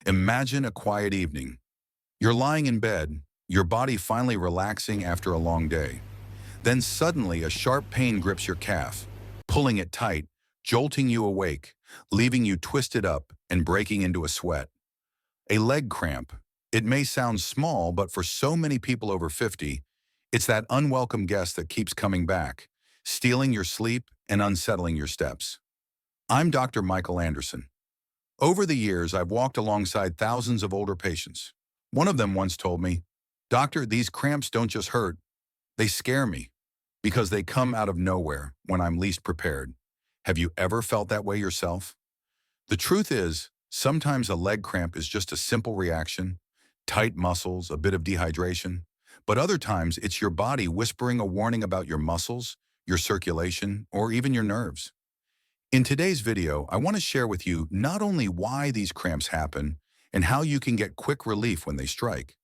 Imagine a quiet evening. You're lying in bed, your body finally relaxing after a long day. Then suddenly a sharp pain grips your calf, pulling it tight, jolting you awake, leaving you twisted up and breaking into a sweat. A leg cramp. It may sound small, but for so many people over 50, it's that unwelcome guest that keeps coming back, stealing your sleep and unsettling your steps. I'm Dr. Michael Anderson. Over the years, I've walked alongside thousands of older patients. One of them once told me, "Doctor, these cramps don't just hurt, they scare me because they come out of nowhere when I'm least prepared." Have you ever felt that way yourself? The truth is, sometimes a leg cramp is just a simple reaction, tight muscles, a bit of dehydration. But other times, it's your body whispering a warning about your muscles, your circulation, or even your nerves. In today's video, I want to share with you not only why these cramps happen and how you can get quick relief when they strike,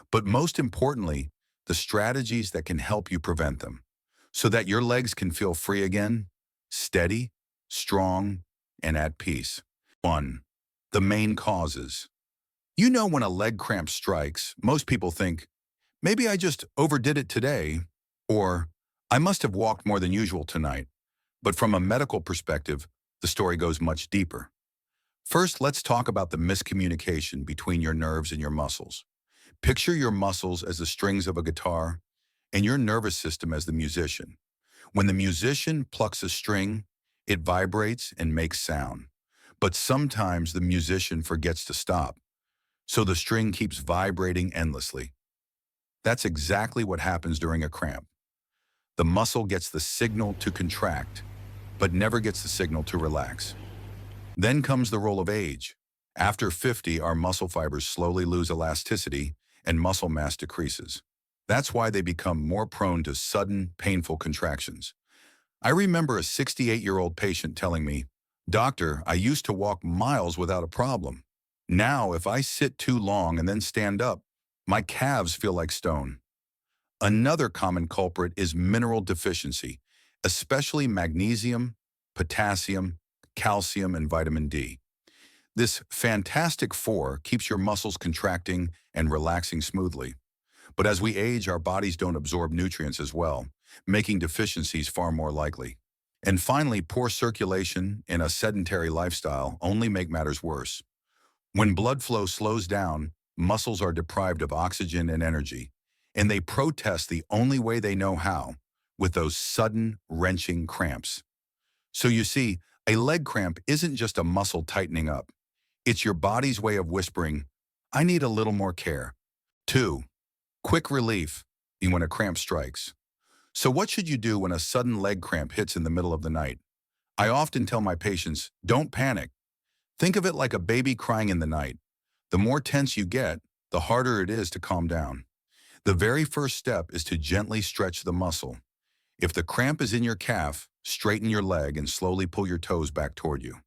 but most importantly, the strategies that can help you prevent them so that your legs can feel free again, steady, strong, and at peace. 1. The main causes. You know, when a leg cramp strikes, most people think, maybe I just overdid it today, or I must have walked more than usual tonight. But from a medical perspective, the story goes much deeper. First, let's talk about the miscommunication between your nerves and your muscles. Picture your muscles as the strings of a guitar and your nervous system as the musician. When the musician plucks a string, it vibrates and makes sound. But sometimes the musician forgets to stop, so the string keeps vibrating endlessly. That's exactly what happens during a cramp. The muscle gets the signal to contract, but never gets the signal to relax. Then comes the role of age. After 50, our muscle fibers slowly lose elasticity and muscle mass decreases. That's why they become more prone to sudden, painful contractions. I remember a 68-year-old patient telling me, "Doctor, I used to walk miles without a problem. Now, if I sit too long and then stand up, my calves feel like stone." Another common culprit is mineral deficiency, especially magnesium, potassium, calcium, and vitamin D. This fantastic four keeps your muscles contracting and relaxing smoothly. But as we age, our bodies don't absorb nutrients as well, making deficiencies far more likely. And finally, poor circulation and a sedentary lifestyle only make matters worse. When blood flow slows down, muscles are deprived of oxygen and energy, and they protest the only way they know how, with those sudden, wrenching cramps. So you see, a leg cramp isn't just a muscle tightening up. It's your body's way of whispering, "I need a little more care." 2. Quick relief when a cramp strikes. So what should you do when a sudden leg cramp hits in the middle of the night? I often tell my patients, don't panic. Think of it like a baby crying in the night. The more tense you get, the harder it is to calm down. The very first step is to gently stretch the muscle. If the cramp is in your calf, straighten your leg and slowly pull your toes back toward you.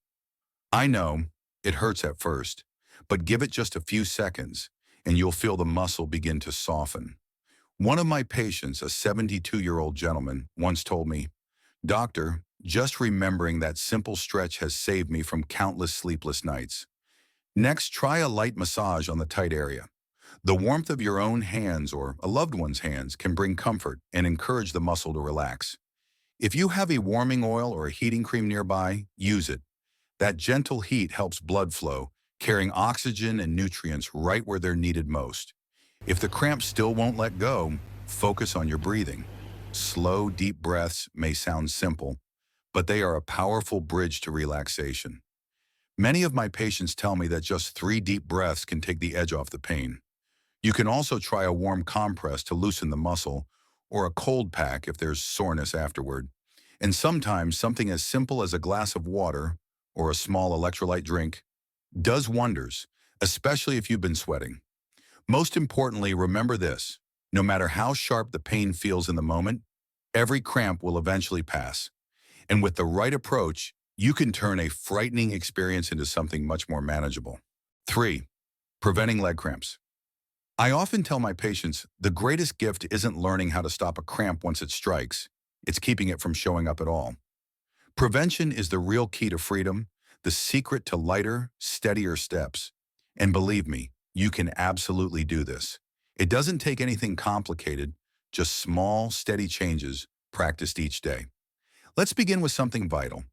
I know it hurts at first, but give it just a few seconds and you'll feel the muscle begin to soften. One of my patients, a 72-year-old gentleman, once told me, "Doctor, just remembering that simple stretch has saved me from countless sleepless nights." Next, try a light massage on the tight area. The warmth of your own hands or a loved one's hands can bring comfort and encourage the muscle to relax. If you have a warming oil or a heating cream nearby, use it. That gentle heat helps blood flow, carrying oxygen and nutrients right where they're needed most. If the cramp still won't let go, focus on your breathing. Slow, deep breaths may sound simple, but they are a powerful bridge to relaxation. Many of my patients tell me that just 3 deep breaths can take the edge off the pain. You can also try a warm compress to loosen the muscle, or a cold pack if there's soreness afterward. And sometimes something as simple as a glass of water or a small electrolyte drink does wonders, especially if you've been sweating. Most importantly, remember this: no matter how sharp the pain feels in the moment, every cramp will eventually pass. And with the right approach, you can turn a frightening experience into something much more manageable. 3. Preventing leg cramps. I often tell my patients the greatest gift isn't learning how to stop a cramp once it strikes, it's keeping it from showing up at all. Prevention is the real key to freedom, the secret to lighter, steadier steps. And believe me, you can absolutely do this. It doesn't take anything complicated, just small, steady changes practiced each day. Let's begin with something vital.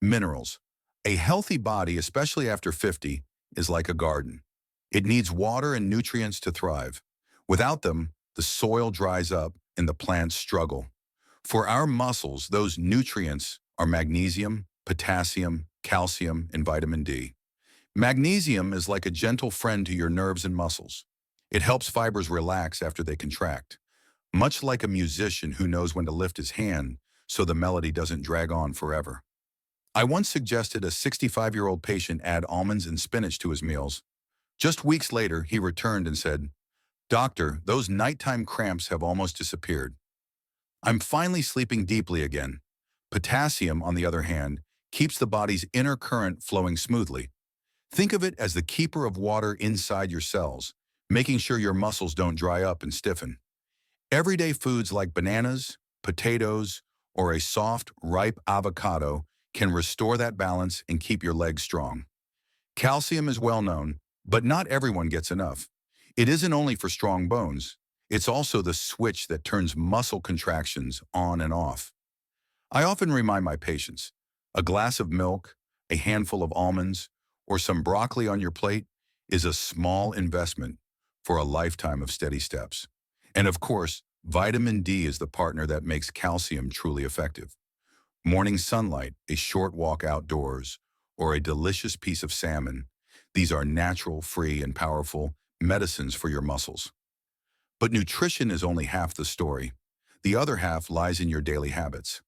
Minerals. A healthy body, especially after 50, is like a garden. It needs water and nutrients to thrive. Without them, the soil dries up and the plants struggle. For our muscles, those nutrients are magnesium, potassium, calcium, and vitamin D. Magnesium is like a gentle friend to your nerves and muscles. It helps fibers relax after they contract, much like a musician who knows when to lift his hand so the melody doesn't drag on forever. I once suggested a 65-year-old patient add almonds and spinach to his meals. Just weeks later, he returned and said, "Doctor, those nighttime cramps have almost disappeared. I'm finally sleeping deeply again." Potassium, on the other hand, keeps the body's inner current flowing smoothly. Think of it as the keeper of water inside your cells, making sure your muscles don't dry up and stiffen. Everyday foods like bananas, potatoes, or a soft, ripe avocado can restore that balance and keep your legs strong. Calcium is well known, but not everyone gets enough. It isn't only for strong bones, it's also the switch that turns muscle contractions on and off. I often remind my patients, a glass of milk, a handful of almonds, or some broccoli on your plate is a small investment for a lifetime of steady steps. And of course, vitamin D is the partner that makes calcium truly effective. Morning sunlight, a short walk outdoors, or a delicious piece of salmon, these are natural, free, and powerful medicines for your muscles. But nutrition is only half the story. The other half lies in your daily habits.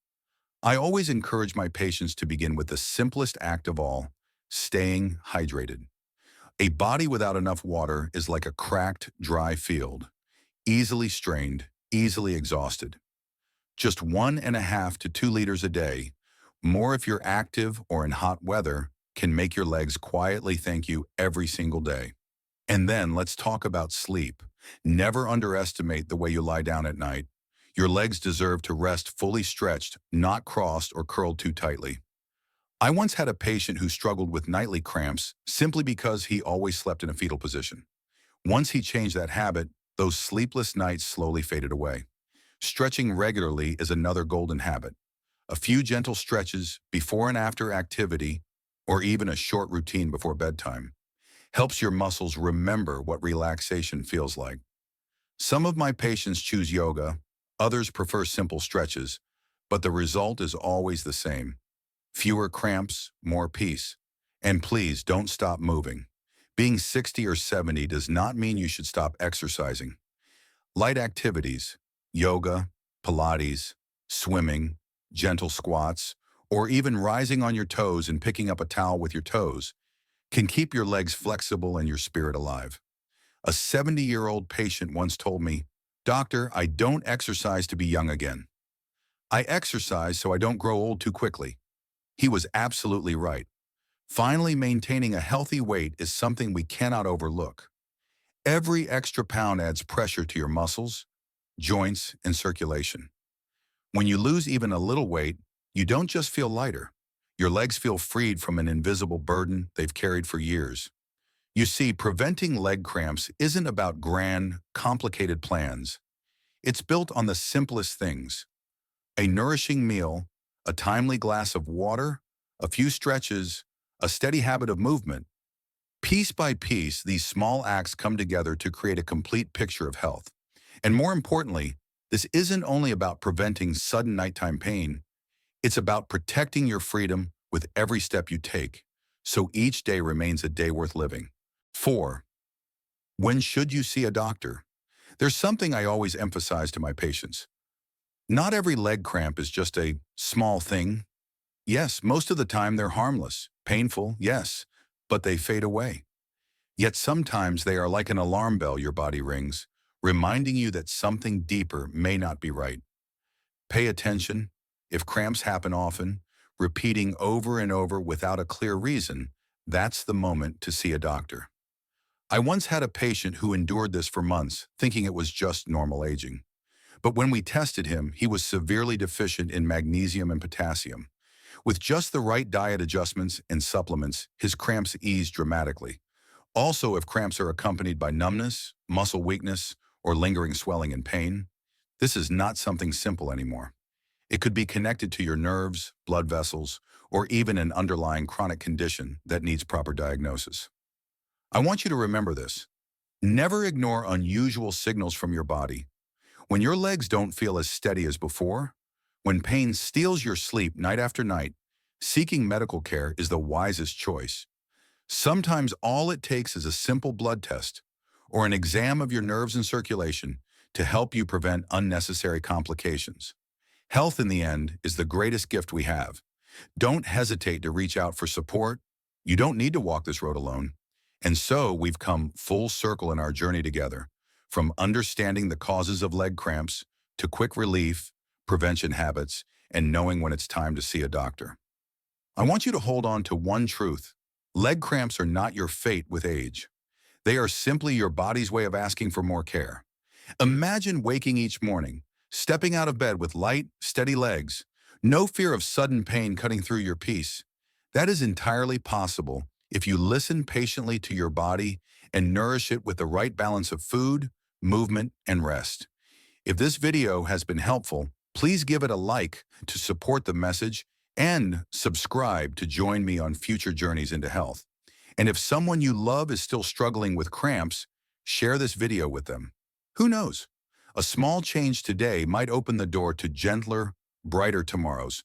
I always encourage my patients to begin with the simplest act of all, staying hydrated. A body without enough water is like a cracked, dry field, easily strained, easily exhausted. Just 1.5 to 2 liters a day, more if you're active or in hot weather, can make your legs quietly thank you every single day. And then let's talk about sleep. Never underestimate the way you lie down at night. Your legs deserve to rest fully stretched, not crossed or curled too tightly. I once had a patient who struggled with nightly cramps simply because he always slept in a fetal position. Once he changed that habit, those sleepless nights slowly faded away. Stretching regularly is another golden habit. A few gentle stretches before and after activity, or even a short routine before bedtime, helps your muscles remember what relaxation feels like. Some of my patients choose yoga, others prefer simple stretches, but the result is always the same. Fewer cramps, more peace. And please don't stop moving. Being 60 or 70 does not mean you should stop exercising. Light activities, yoga, Pilates, swimming, gentle squats, or even rising on your toes and picking up a towel with your toes, can keep your legs flexible and your spirit alive. A 70-year-old patient once told me, "Doctor, I don't exercise to be young again. I exercise so I don't grow old too quickly." He was absolutely right. Finally, maintaining a healthy weight is something we cannot overlook. Every extra pound adds pressure to your muscles, joints, and circulation. When you lose even a little weight, you don't just feel lighter. Your legs feel freed from an invisible burden they've carried for years. You see, preventing leg cramps isn't about grand, complicated plans. It's built on the simplest things: a nourishing meal, a timely glass of water, a few stretches, a steady habit of movement. Piece by piece, these small acts come together to create a complete picture of health. And more importantly, this isn't only about preventing sudden nighttime pain, it's about protecting your freedom with every step you take, so each day remains a day worth living. 4. When should you see a doctor? There's something I always emphasize to my patients. Not every leg cramp is just a small thing. Yes, most of the time they're harmless, painful, yes, but they fade away. Yet sometimes they are like an alarm bell your body rings, reminding you that something deeper may not be right. Pay attention. If cramps happen often, repeating over and over without a clear reason, that's the moment to see a doctor. I once had a patient who endured this for months, thinking it was just normal aging. But when we tested him, he was severely deficient in magnesium and potassium. With just the right diet adjustments and supplements, his cramps eased dramatically. Also, if cramps are accompanied by numbness, muscle weakness, or lingering swelling and pain, this is not something simple anymore. It could be connected to your nerves, blood vessels, or even an underlying chronic condition that needs proper diagnosis. I want you to remember this. Never ignore unusual signals from your body. When your legs don't feel as steady as before, when pain steals your sleep night after night, seeking medical care is the wisest choice. Sometimes all it takes is a simple blood test or an exam of your nerves and circulation to help you prevent unnecessary complications. Health, in the end, is the greatest gift we have. Don't hesitate to reach out for support. You don't need to walk this road alone. And so we've come full circle in our journey together, from understanding the causes of leg cramps to quick relief, prevention habits, and knowing when it's time to see a doctor. I want you to hold on to one truth. Leg cramps are not your fate with age. They are simply your body's way of asking for more care. Imagine waking each morning, stepping out of bed with light, steady legs, no fear of sudden pain cutting through your peace. That is entirely possible if you listen patiently to your body and nourish it with the right balance of food, movement, and rest. If this video has been helpful, please give it a like to support the message and subscribe to join me on future journeys into health. And if someone you love is still struggling with cramps, share this video with them. Who knows? A small change today might open the door to gentler, brighter tomorrows.